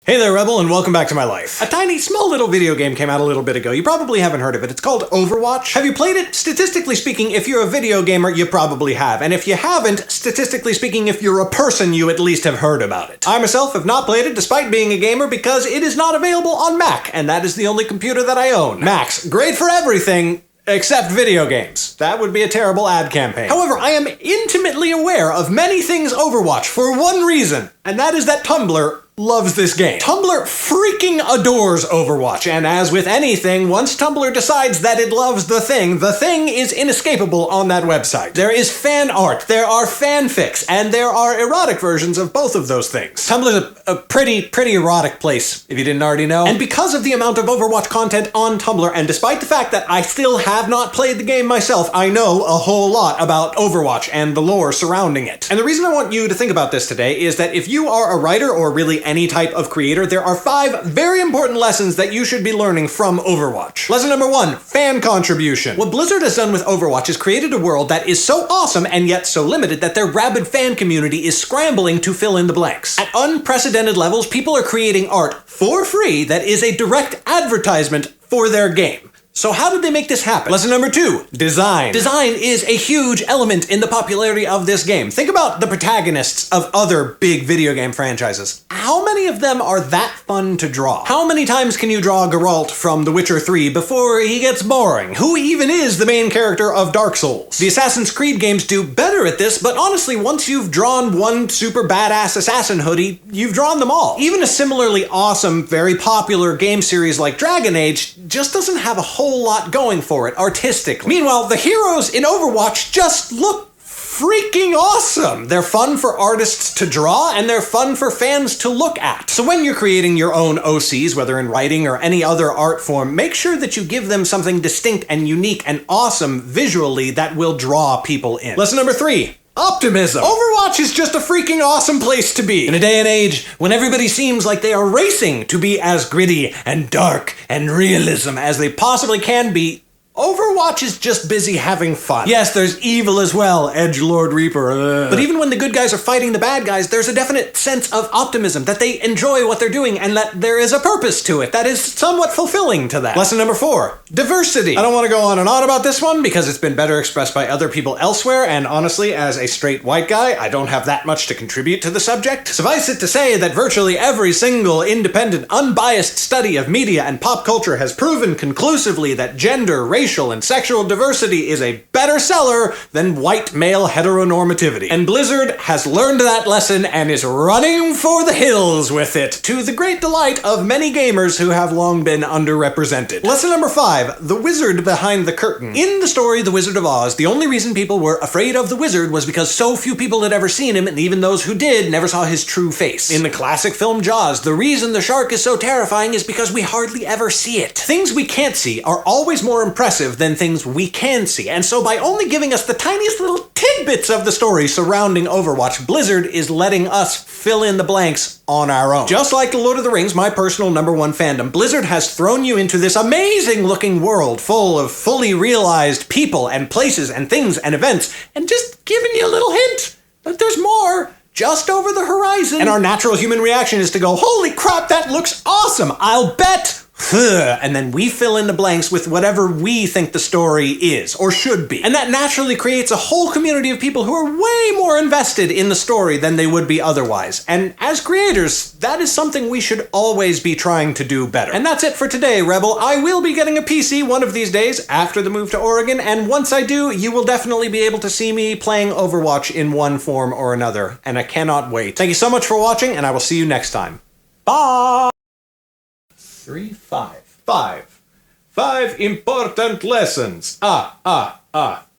Hey there, Rebel, and welcome back to my life. A tiny, small little video game came out a little bit ago. You probably haven't heard of it. It's called Overwatch. Have you played it? Statistically speaking, if you're a video gamer, you probably have. And if you haven't, statistically speaking, if you're a person, you at least have heard about it. I myself have not played it despite being a gamer because it is not available on Mac, and that is the only computer that I own. Macs, great for everything, except video games. That would be a terrible ad campaign. However, I am intimately aware of many things Overwatch for one reason, and that is that Tumblr loves this game. Tumblr freaking adores Overwatch, and as with anything, once Tumblr decides that it loves the thing is inescapable on that website. There is fan art, there are fanfics, and there are erotic versions of both of those things. Tumblr's a pretty erotic place, if you didn't already know. And because of the amount of Overwatch content on Tumblr, and despite the fact that I still have not played the game myself, I know a whole lot about Overwatch and the lore surrounding it. And the reason I want you to think about this today is that if you are a writer or really any type of creator, there are 5 very important lessons that you should be learning from Overwatch. Lesson number 1, fan contribution. What Blizzard has done with Overwatch is created a world that is so awesome and yet so limited that their rabid fan community is scrambling to fill in the blanks. At unprecedented levels, people are creating art for free that is a direct advertisement for their game. So how did they make this happen? Lesson number 2, design. Design is a huge element in the popularity of this game. Think about the protagonists of other big video game franchises. How many of them are that fun to draw? How many times can you draw Geralt from The Witcher 3 before he gets boring? Who even is the main character of Dark Souls? The Assassin's Creed games do better at this, but honestly, once you've drawn one super badass assassin hoodie, you've drawn them all. Even a similarly awesome, very popular game series like Dragon Age just doesn't have a whole lot going for it artistically. Meanwhile, the heroes in Overwatch just look freaking awesome. They're fun for artists to draw, and they're fun for fans to look at. So when you're creating your own OCs, whether in writing or any other art form, make sure that you give them something distinct and unique and awesome visually that will draw people in. Lesson number 3. Optimism. Overwatch is just a freaking awesome place to be. In a day and age when everybody seems like they are racing to be as gritty and dark and realism as they possibly can be, Overwatch is just busy having fun. Yes, there's evil as well, Edgelord Reaper. But even when the good guys are fighting the bad guys, there's a definite sense of optimism, that they enjoy what they're doing and that there is a purpose to it that is somewhat fulfilling to that. Lesson number 4, diversity. I don't want to go on and on about this one because it's been better expressed by other people elsewhere, and honestly, as a straight white guy, I don't have that much to contribute to the subject. Suffice it to say that virtually every single independent, unbiased study of media and pop culture has proven conclusively that gender, racial, and sexual diversity is a better seller than white male heteronormativity. And Blizzard has learned that lesson and is running for the hills with it, to the great delight of many gamers who have long been underrepresented. Lesson number 5, the wizard behind the curtain. In the story The Wizard of Oz, the only reason people were afraid of the wizard was because so few people had ever seen him, and even those who did never saw his true face. In the classic film Jaws, the reason the shark is so terrifying is because we hardly ever see it. Things we can't see are always more impressive than things we can see, and so by only giving us the tiniest little tidbits of the story surrounding Overwatch, Blizzard is letting us fill in the blanks on our own. Just like The Lord of the Rings, my personal number 1 fandom, Blizzard has thrown you into this amazing looking world full of fully realized people and places and things and events, and just giving you a little hint that there's more just over the horizon. And our natural human reaction is to go, holy crap, that looks awesome, I'll bet. And then we fill in the blanks with whatever we think the story is, or should be. And that naturally creates a whole community of people who are way more invested in the story than they would be otherwise. And as creators, that is something we should always be trying to do better. And that's it for today, Rebel. I will be getting a PC one of these days after the move to Oregon, and once I do, you will definitely be able to see me playing Overwatch in one form or another, and I cannot wait. Thank you so much for watching, and I will see you next time. Bye! 3, 5. 5 important lessons.